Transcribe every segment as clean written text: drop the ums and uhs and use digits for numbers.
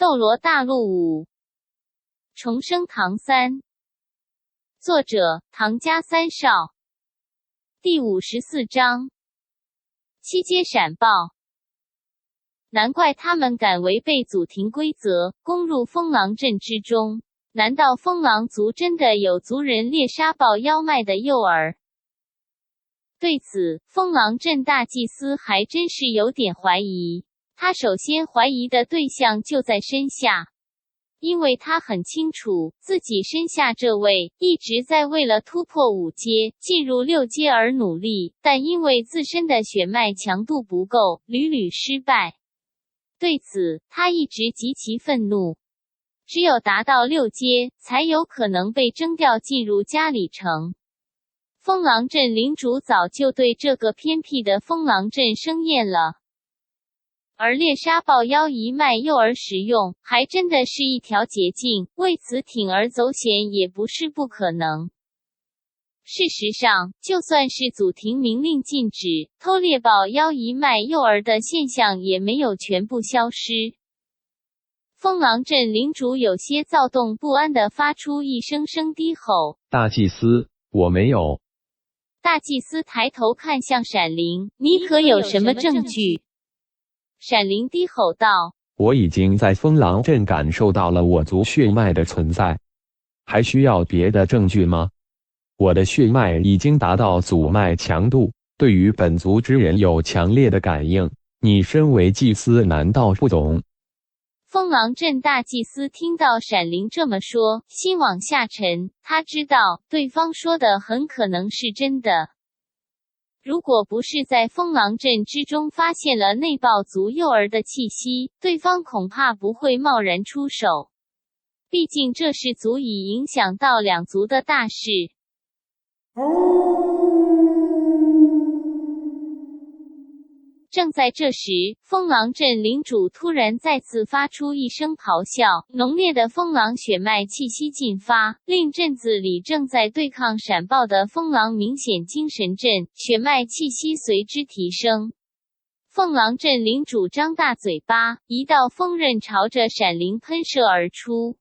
斗罗大陆5重生唐三，作者唐家三少。第54章，七阶闪爆。难怪他们敢违背祖庭规则，攻入风狼镇之中。难道风狼族真的有族人猎杀爆妖脉的诱饵？对此，风狼镇大祭司还真是有点怀疑。他首先怀疑的对象就在身下，因为他很清楚自己身下这位一直在为了突破5阶进入6阶而努力，但因为自身的血脉强度不够，屡屡失败。对此，他一直极其愤怒。只有达到6阶，才有可能被征调进入嘉里城。风狼镇领主早就对这个偏僻的风狼镇生厌了，而猎杀爆妖一脉诱饵使用，还真的是一条捷径，为此铤而走险也不是不可能。事实上，就算是祖庭明令禁止，偷猎爆妖一脉诱饵的现象也没有全部消失。风狼镇领主有些躁动不安地发出一声声低吼：“大祭司，我没有。”大祭司抬头看向闪灵：“你可有什么证据？”闪灵低吼道：“我已经在风狼镇感受到了我族血脉的存在，还需要别的证据吗？我的血脉已经达到祖脉强度，对于本族之人有强烈的感应，你身为祭司难道不懂？”风狼镇大祭司听到闪灵这么说，心往下沉，他知道对方说的很可能是真的。如果不是在风狼镇之中发现了内爆族诱饵的气息，对方恐怕不会贸然出手。毕竟这是足以影响到两族的大事。正在这时，风狼镇领主突然再次发出一声咆哮，浓烈的风狼血脉气息进发，令镇子里正在对抗闪爆的风狼明显精神振，血脉气息随之提升。风狼镇领主张大嘴巴，一道风刃朝着闪灵喷射而出。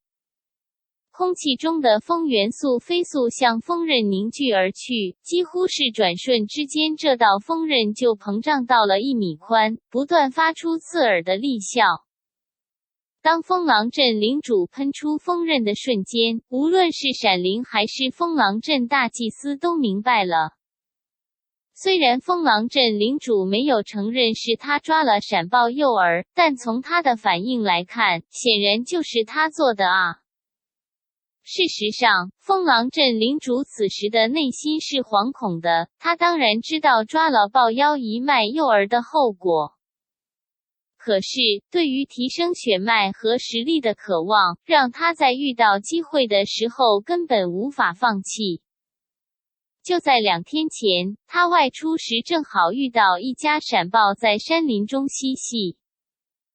空气中的风元素飞速向风刃凝聚而去，几乎是转瞬之间，这道风刃就膨胀到了1米宽，不断发出刺耳的厉啸。当风狼镇领主喷出风刃的瞬间，无论是闪灵还是风狼镇大祭司都明白了。虽然风狼镇领主没有承认是他抓了闪爆诱饵，但从他的反应来看，显然就是他做的啊。事实上，风狼镇领主此时的内心是惶恐的，他当然知道抓了爆妖一脉诱饵的后果。可是，对于提升血脉和实力的渴望，让他在遇到机会的时候根本无法放弃。就在2天前，他外出时正好遇到一家闪豹在山林中嬉戏，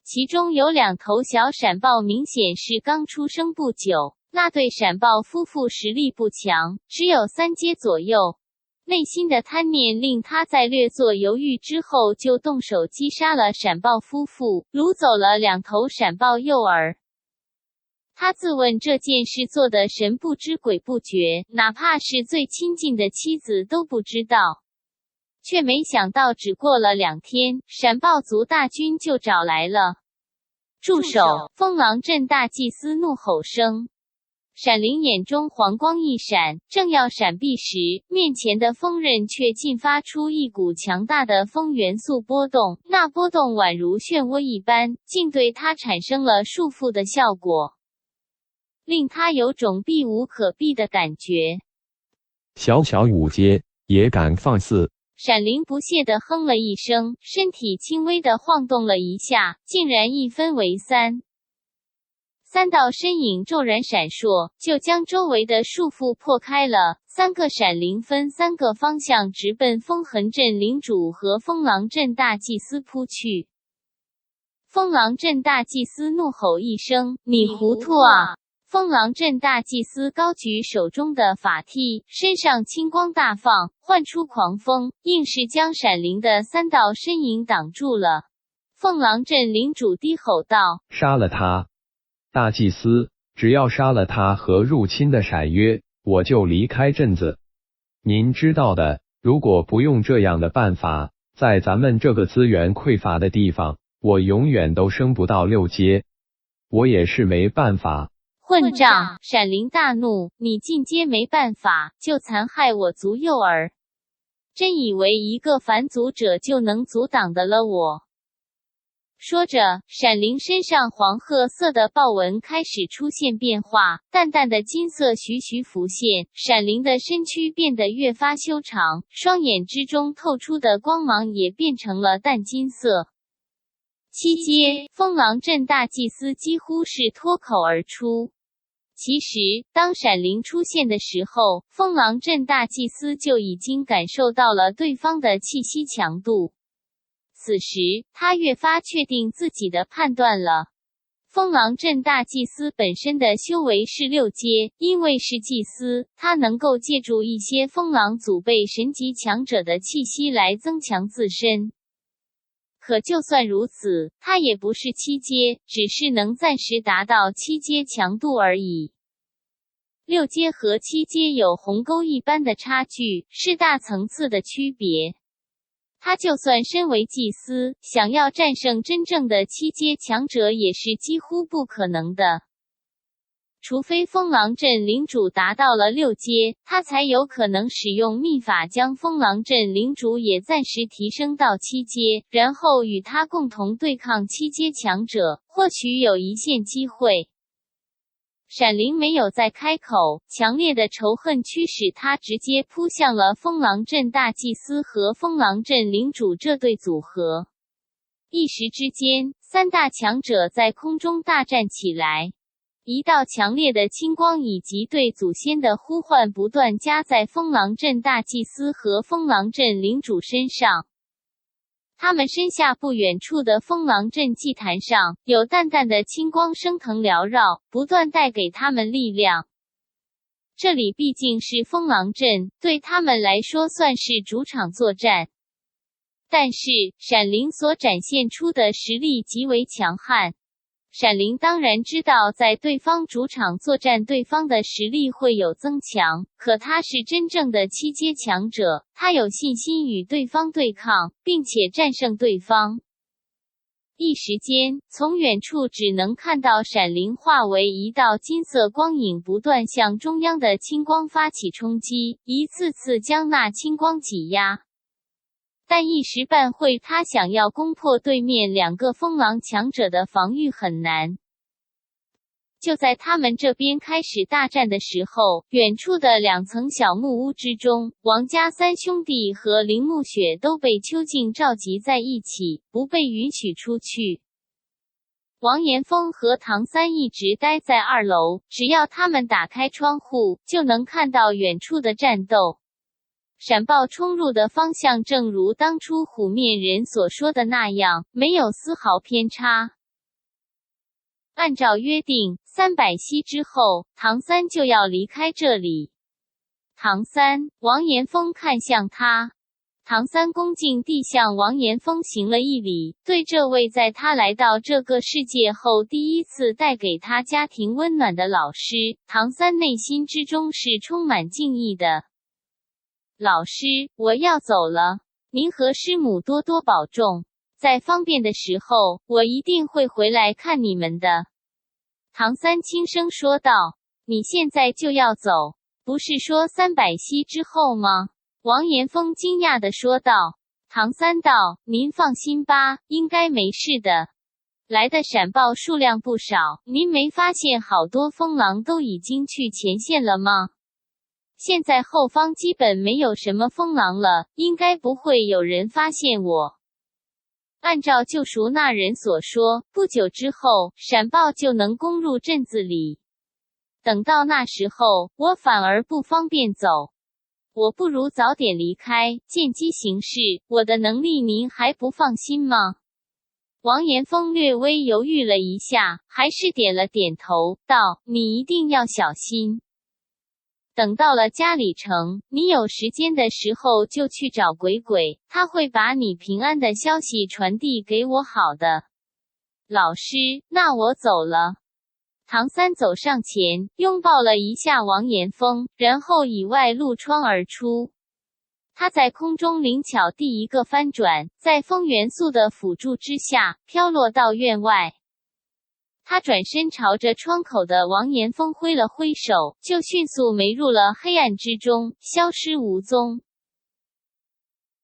其中有2头小闪豹明显是刚出生不久。那对闪豹夫妇实力不强，只有3阶左右。内心的贪念令他在略作犹豫之后就动手击杀了闪豹夫妇，掳走了2头闪豹诱饵。他自问这件事做得神不知鬼不觉，哪怕是最亲近的妻子都不知道。却没想到只过了2天，闪豹族大军就找来了。住手！风狼镇大祭司怒吼声。闪灵眼中黄光一闪，正要闪避时，面前的风刃却进发出一股强大的风元素波动，那波动宛如漩涡一般，竟对他产生了束缚的效果，令他有种避无可避的感觉。小小5阶也敢放肆！闪灵不屑地哼了一声，身体轻微地晃动了一下，竟然一分为3。3道身影骤然闪烁，就将周围的束缚破开了。3个闪灵分3个方向直奔风痕镇领主和风狼镇大祭司扑去。风狼镇大祭司怒吼一声：“你糊涂啊！”风狼镇大祭司高举手中的法剔，身上青光大放，唤出狂风，硬是将闪灵的3道身影挡住了。凤狼镇领主低吼道：“杀了他！”大祭司，只要杀了他和入侵的闪约，我就离开镇子。您知道的，如果不用这样的办法，在咱们这个资源匮乏的地方，我永远都升不到6阶。我也是没办法。混账！闪灵大怒，你进阶没办法，就残害我族幼儿。真以为一个反族者就能阻挡得了我？说着，闪灵身上黄褐色的豹纹开始出现变化，淡淡的金色徐徐浮现，闪灵的身躯变得越发修长，双眼之中透出的光芒也变成了淡金色。7阶，风狼镇大祭司几乎是脱口而出。其实，当闪灵出现的时候，风狼镇大祭司就已经感受到了对方的气息强度。此时，他越发确定自己的判断了。风狼镇大祭司本身的修为是6阶，因为是祭司，他能够借助一些风狼祖辈神级强者的气息来增强自身。可就算如此，他也不是7阶，只是能暂时达到7阶强度而已。6阶和7阶有鸿沟一般的差距，是大层次的区别。他就算身为祭司，想要战胜真正的7阶强者也是几乎不可能的。除非风狼镇领主达到了6阶，他才有可能使用秘法将风狼镇领主也暂时提升到7阶，然后与他共同对抗7阶强者，或许有一线机会。闪灵没有再开口，强烈的仇恨驱使他直接扑向了风狼镇大祭司和风狼镇领主这对组合。一时之间，3大强者在空中大战起来。一道强烈的青光以及对祖先的呼唤不断加在风狼镇大祭司和风狼镇领主身上。他们身下不远处的风狼镇祭坛上，有淡淡的青光升腾缭绕，不断带给他们力量。这里毕竟是风狼镇，对他们来说算是主场作战。但是，闪灵所展现出的实力极为强悍。闪灵当然知道在对方主场作战对方的实力会有增强，可他是真正的7阶强者，他有信心与对方对抗，并且战胜对方。一时间，从远处只能看到闪灵化为一道金色光影不断向中央的青光发起冲击，一次次将那青光挤压。但一时半会他想要攻破对面2个风狼强者的防御很难。就在他们这边开始大战的时候，远处的2层小木屋之中，王家3兄弟和铃木雪都被邱静召集在一起，不被允许出去。王岩峰和唐三一直待在2楼，只要他们打开窗户，就能看到远处的战斗。闪豹冲入的方向正如当初虎面人所说的那样，没有丝毫偏差。按照约定，300息之后，唐三就要离开这里。唐三，王岩峰看向他。唐三恭敬地向王岩峰行了一礼，对这位在他来到这个世界后第一次带给他家庭温暖的老师，唐三内心之中是充满敬意的。老师，我要走了，您和师母多多保重，在方便的时候，我一定会回来看你们的。唐三轻声说道。你现在就要走，不是说300息之后吗？王岩峰惊讶地说道。唐三道，您放心吧，应该没事的。来的闪豹数量不少，您没发现好多风狼都已经去前线了吗？现在后方基本没有什么风狼了，应该不会有人发现我。按照救赎那人所说，不久之后，闪豹就能攻入镇子里。等到那时候，我反而不方便走。我不如早点离开，见机行事，我的能力您还不放心吗？王岩峰略微犹豫了一下，还是点了点头，道：你一定要小心。等到了嘉里城，你有时间的时候就去找鬼鬼，他会把你平安的消息传递给我好的。老师，那我走了。唐三走上前，拥抱了一下王延峰，然后以外露窗而出。他在空中灵巧第一个翻转，在风元素的辅助之下，飘落到院外。他转身朝着窗口的王延峰挥了挥手，就迅速没入了黑暗之中，消失无踪。